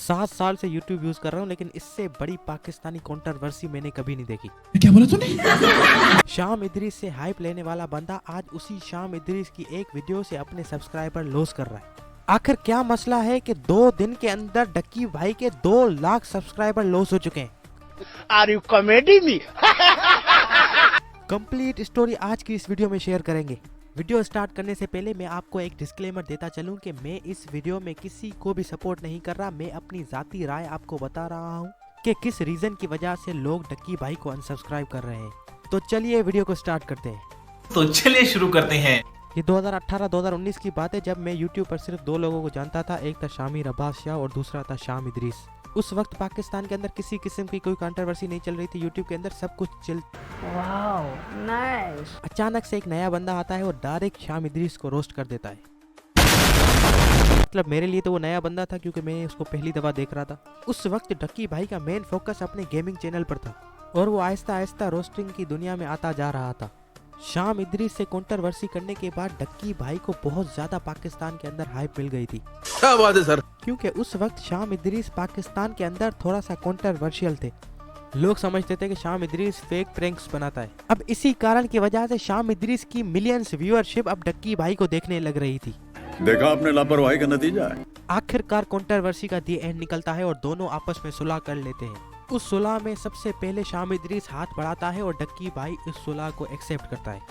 7 साल से YouTube use कर रहा हूँ, लेकिन इससे बड़ी पाकिस्तानी कंट्रोवर्सी मैंने कभी नहीं देखी। क्या बोला तूने? शाम इदरीस से हाइप लेने वाला बंदा आज उसी शाम इदरीस की एक वीडियो से अपने सब्सक्राइबर लॉस कर रहा है। आखिर क्या मसला है कि 2 दिन के अंदर डक्की भाई के 2 लाख सब्सक्राइबर लॉस हो चुके हैं। Are you comedy me? Complete story आज की इस वीडियो में शेयर करेंगे। वीडियो स्टार्ट करने से पहले मैं आपको एक डिस्क्लेमर देता चलूं कि मैं इस वीडियो में किसी को भी सपोर्ट नहीं कर रहा। मैं अपनी जाती राय आपको बता रहा हूं कि किस रीजन की वजह से लोग डक्की भाई को अनसब्सक्राइब कर रहे हैं। तो चलिए वीडियो को स्टार्ट करते हैं। तो चलिए शुरू करते हैं। ये 2018-2019 की बात है, जब मैं YouTube पर सिर्फ 2 लोगों को जानता था। एक था शामिर अब्बास शाह और दूसरा था शाम इदरीस। उस वक्त पाकिस्तान के अंदर किसी किस्म की कोई कंट्रोवर्सी नहीं चल रही थी। YouTube के अंदर सब कुछ चल। Wow, nice. अचानक से एक नया बंदा आता है और डायरेक्ट शाम इदरीस को रोस्ट कर देता है। मतलब मेरे लिए तो वो नया बंदा था, क्योंकि मैं उसको पहली दफा देख रहा था। उस वक्त डक्की भाई का मेन फोकस अपने गेमिंग चैनल पर था और वो आहिस्ता आहिस्ता रोस्टिंग की दुनिया में आता जा रहा था। शाम इदरीस से कंट्रोवर्सी करने के बाद डक्की भाई को बहुत ज्यादा पाकिस्तान के अंदर हाइप मिल गई थी। क्या बात है सर? क्योंकि उस वक्त शाम इदरीस पाकिस्तान के अंदर थोड़ा सा कंट्रोवर्शियल थे। लोग समझते थे कि शाम इदरीस फेक प्रैंक्स बनाता है। अब इसी कारण की वजह से शाम इदरीस की मिलियंस व्यूअरशिप अब डक्की भाई को देखने लग रही थी। देखा आपने लापरवाही का नतीजा है। आखिरकार कंट्रोवर्सी का दी एंड निकलता है और दोनों आपस में सुलह कर लेते हैं। उस सुलह में सबसे पहले शाम इदरीस हाथ बढ़ाता है और डक्की भाई इस सुलह को एक्सेप्ट करता है।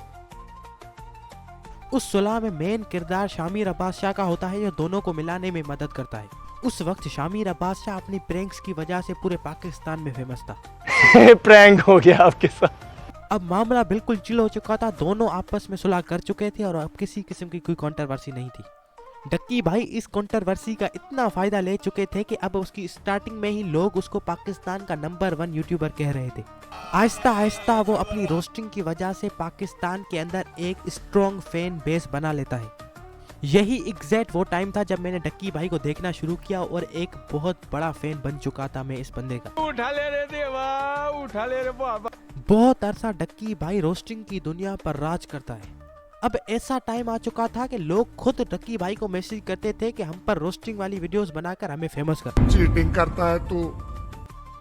उस सुलह में मेन किरदार शामिर अब्बास शाह का होता है, जो दोनों को मिलाने में मदद करता है। उस वक्त शामिर अब्बास शाह अपनी प्रैंक्स की वजह से पूरे पाकिस्तान में फेमस था। प्रैंक हो गया आपके साथ। अब मामला बिल्कुल चिल हो चुका था। दोनों आपस में सुलह कर चुके थे और अब किसी किस्म की कोई कंट्रोवर्सी नहीं थी। डक्की भाई इस कंट्रोवर्सी का इतना फायदा ले चुके थे कि अब उसकी स्टार्टिंग में ही लोग उसको पाकिस्तान का नंबर 1 यूट्यूबर कह रहे थे। आहिस्ता आहिस्ता वो अपनी रोस्टिंग की वजह से पाकिस्तान के अंदर एक स्ट्रॉन्ग फैन बेस बना लेता है। यही एग्जैक्ट वो टाइम था जब मैंने डक्की भाई को देखना शुरू किया और एक बहुत बड़ा फैन बन चुका था मैं इस बंदे का। उठा ले रे देवा, उठा ले रे बाबा। बहुत अरसा डक्की भाई रोस्टिंग की दुनिया पर राज करता है। अब ऐसा टाइम आ चुका था कि लोग खुद डक्की भाई को मैसेज करते थे कि हम पर रोस्टिंग वाली वीडियोस बनाकर हमें फेमस कर। चीटिंग करता है तू।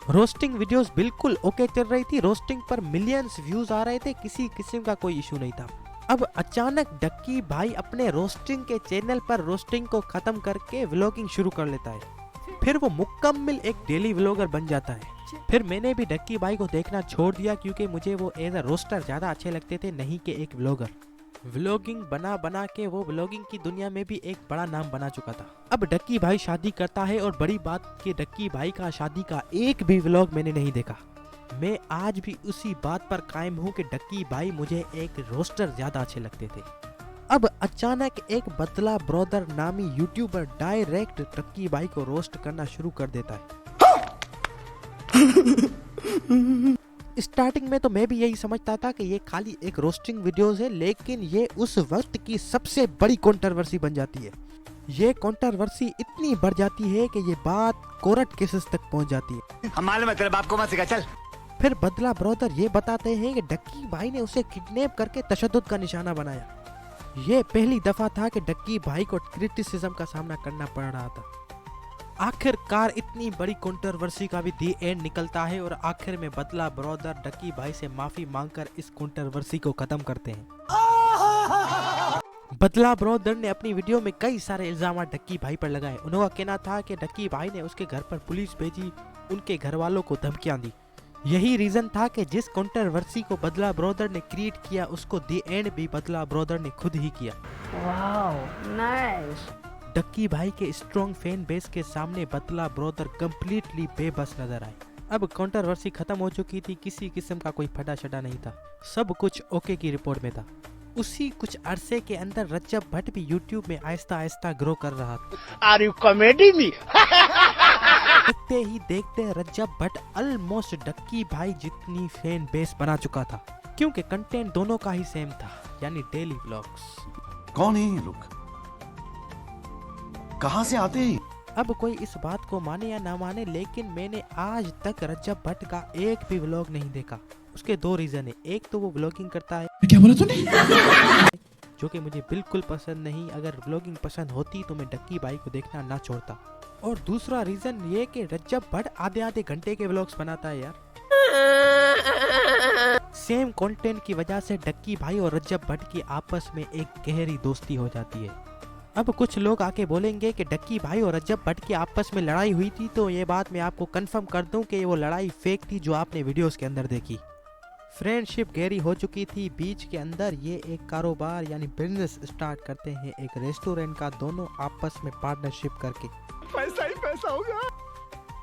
रोस्टिंग वीडियोस बिल्कुल ओके चल रही थी। रोस्टिंग पर मिलियंस व्यूज आ रहे थे। किसी किस्म का कोई इशू नहीं था। अब अचानक डक्की भाई अपने रोस्टिंग के चैनल पर रोस्टिंग को खत्म करके व्लॉगिंग शुरू कर लेता है। फिर वो मुकम्मल एक डेली व्लॉगर बन जाता है। फिर मैंने भी डक्की भाई को देखना छोड़ दिया, क्योंकि मुझे वो एज अ रोस्टर ज्यादा अच्छे लगते थे, नहीं कि एक व्लॉगर। व्लॉगिंग बना बना के वो व्लॉगिंग की दुनिया में भी एक बड़ा नाम बना चुका था। अब डक्की भाई शादी करता है और बड़ी बात कि डक्की भाई का शादी का एक भी व्लॉग मैंने नहीं देखा। मैं आज भी उसी बात पर कायम हूँ कि डक्की भाई मुझे एक रोस्टर ज्यादा अच्छे लगते थे। अब अचानक एक बदला ब्रदर नामी यूट्यूबर डायरेक्ट डक्की भाई को रोस्ट करना शुरू कर देता है। स्टार्टिंग में तो मैं भी यही समझता था कि ये खाली एक रोस्टिंग वीडियोस है, लेकिन ये उस वक्त की सबसे बड़ी कंट्रोवर्सी बन जाती है। ये कंट्रोवर्सी इतनी बढ़ जाती है कि ये बात कोर्ट केसेस तक पहुंच जाती है। हमारे में तेरे बाप को मत सिखा, चल। फिर बदला ब्रदर ये बताते हैं कि डक्की भाई ने उसे किडनैप करके तशद्दुद का निशाना बनाया। ये पहली दफा था कि डक्की भाई को क्रिटिसिज्म का सामना करना पड़ रहा था। आखिरकार इतनी बड़ी कंट्रोवर्सी का भी दी एंड निकलता है और आखिर में बदला ब्रदर डक्की भाई से माफी मांगकर इस कंट्रोवर्सी को खत्म करते हैं। बदला ब्रदर ने अपनी वीडियो में कई सारे इल्जाम डक्की भाई पर लगाए। उनका कहना था कि डक्की भाई ने उसके घर पर पुलिस भेजी, उनके घर वालों को धमकियां दी। यही रीजन था कि जिस कंट्रोवर्सी को बदला ब्रदर ने क्रिएट किया, उसको दी एंड भी बदला ब्रदर ने खुद ही किया। Wow, nice. डक्की भाई के स्ट्रॉन्ग फैन बेस के सामने बदला ब्रदर कंप्लीटली बेबस नजर आए। अब कंट्रोवर्सी खत्म हो चुकी थी। किसी किस्म का कोई फटा शटा नहीं था। सब कुछ ओके की रिपोर्ट में था। उसी कुछ अरसे के अंदर रज्जब भट्ट भी यूट्यूब में आहिस्ता आहिस्ता ग्रो कर रहा था। Are you comedy me? देखते ही देखते रज्जब भट्ट ऑलमोस्ट डक्की भाई जितनी फैन बेस बना चुका था, क्योंकि कंटेंट दोनों का ही सेम था, यानी डेली व्लॉग्स। कौन है ये लोग? कहाँ से आते हैं? अब कोई इस बात को माने या ना माने, लेकिन मैंने आज तक रज्जब भट्ट का एक भी व्लॉग नहीं देखा। उसके 2 रीजन है। एक तो वो व्लॉगिंग करता है, क्या बोला तूने? जो कि मुझे बिल्कुल पसंद नहीं। अगर व्लॉगिंग पसंद होती तो मैं डक्की भाई को देखना ना छोड़ता। और दूसरा रीजन ये कि रज्जब भट्ट आधे आधे घंटे के व्लॉग्स बनाता है यार। सेम कंटेंट की वजह से डक्की भाई और रज्जब भट्ट की आपस में एक गहरी दोस्ती हो जाती है। अब कुछ लोग आके बोलेंगे कि डक्की भाई और रज्जब भट्ट की आपस में लड़ाई हुई थी, तो ये बात मैं आपको कंफर्म कर दूं कि वो लड़ाई फेक थी जो आपने वीडियोस के अंदर देखी। फ्रेंडशिप गहरी हो चुकी थी बीच के अंदर। ये एक कारोबार यानी बिजनेस स्टार्ट करते हैं, एक रेस्टोरेंट का, दोनों आपस में पार्टनरशिप करके। पैसा ही पैसा होगा।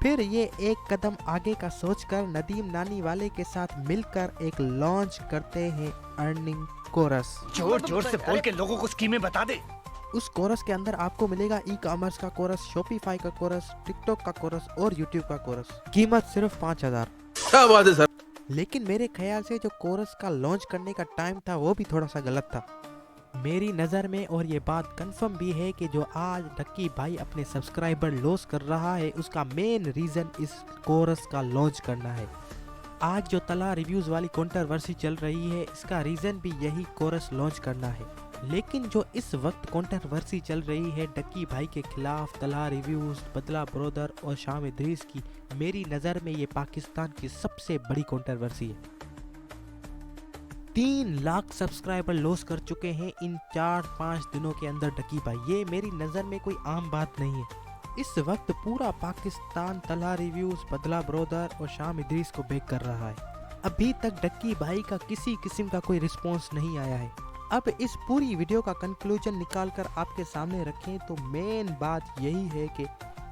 फिर ये एक कदम आगे का सोचकर नदीम नानी वाले के साथ मिलकर एक लॉन्च करते हैं अर्निंग कोरस। जोर जोर से बोल के लोगों को स्कीमें बता दे। उस कोरस के अंदर आपको मिलेगा ई कॉमर्स का कोरस, शॉपिफाई का कोरस, टिकटॉक का कोरस और यूट्यूब का कोरस। कीमत सिर्फ 5000। क्या बात है सर। लेकिन मेरे ख्याल से जो कोरस का लॉन्च करने का टाइम था वो भी थोड़ा सा गलत था मेरी नज़र में। और ये बात कंफर्म भी है कि जो आज डक्की भाई अपने सब्सक्राइबर लॉस कर रहा है उसका मेन रीज़न इस कोरस का लॉन्च करना है। आज जो तला रिव्यूज़ वाली कंट्रोवर्सी चल रही है इसका रीज़न भी यही कोरस लॉन्च करना है। लेकिन जो इस वक्त कंट्रोवर्सी चल रही है डक्की भाई के खिलाफ, तला रिव्यूज़, बदला ब्रदर और शाम इदरीस की, मेरी नज़र में ये पाकिस्तान की सबसे बड़ी कंट्रोवर्सी है। 3 लाख सब्सक्राइबर लॉस कर चुके हैं इन 4-5 दिनों के अंदर डक्की भाई। ये मेरी नज़र में कोई आम बात नहीं है। इस वक्त पूरा पाकिस्तान तला रिव्यूज़, बदला ब्रदर और शाम इदरीस को बेक कर रहा है। अभी तक डक्की भाई का किसी किस्म का कोई रिस्पॉन्स नहीं आया है। अब इस पूरी वीडियो का कंक्लूजन निकाल कर आपके सामने रखें तो मेन बात यही है कि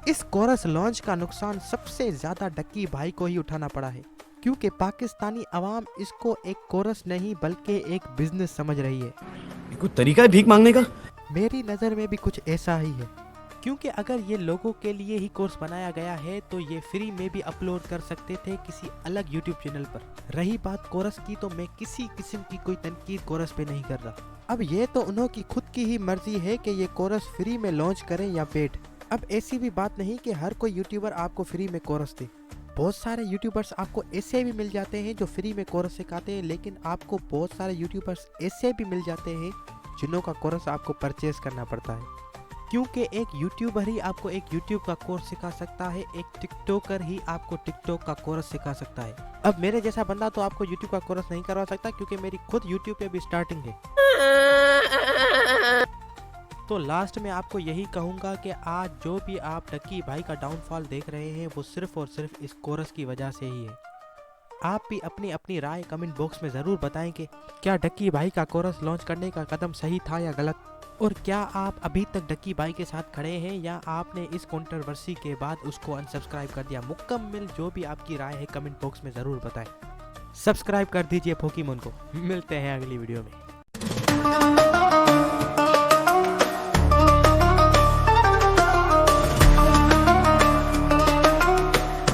इस कोरस लॉन्च का नुकसान सबसे ज्यादा डक्की भाई को ही उठाना पड़ा है, क्योंकि पाकिस्तानी अवाम इसको एक कोरस नहीं बल्कि एक बिजनेस समझ रही है। कोई तरीका है भीख मांगने का? मेरी नज़र में भी कुछ ऐसा ही है, क्योंकि अगर ये लोगों के लिए ही कोर्स बनाया गया है तो ये फ्री में भी अपलोड कर सकते थे किसी अलग यूट्यूब चैनल पर। रही बात कोरस की, तो मैं किसी किस्म की कोई तनकीद कोरस पे नहीं कर रहा। अब ये तो उन्हों की खुद की ही मर्जी है कि ये कोरस फ्री में लॉन्च करें या पेड। अब ऐसी भी बात नहीं कि हर कोई यूट्यूबर आपको फ्री में कोरस दे। बहुत सारे यूट्यूबर्स आपको ऐसे भी मिल जाते हैं जो फ्री में कोरस सिखाते हैं, लेकिन आपको बहुत सारे यूट्यूबर्स ऐसे भी मिल जाते हैं जिन्हों का कोरस आपको परचेज करना पड़ता है, क्योंकि एक यूट्यूबर ही आपको एक यूट्यूब का कोर्स सिखा सकता है, एक टिकटॉकर ही आपको टिकटॉक का कोर्स सिखा सकता है। अब मेरे जैसा बंदा तो आपको यूट्यूब का कोर्स नहीं करवा सकता, क्योंकि मेरी खुद यूट्यूब पे भी स्टार्टिंग है। तो लास्ट में आपको यही कहूँगा कि आज जो भी आप डक्की भाई का डाउनफॉल देख रहे हैं वो सिर्फ और सिर्फ इस कोरस की वजह से ही है। आप भी अपनी अपनी राय कमेंट बॉक्स में ज़रूर बताएं कि क्या डक्की भाई का कोरस लॉन्च करने का कदम सही था या गलत, और क्या आप अभी तक डक्की भाई के साथ खड़े हैं या आपने इस कंट्रोवर्सी के बाद उसको अनसब्सक्राइब कर दिया। मुकम्मल जो भी आपकी राय है कमेंट बॉक्स में ज़रूर बताएं। सब्सक्राइब कर दीजिए पोकीमोन को। मिलते हैं अगली वीडियो में।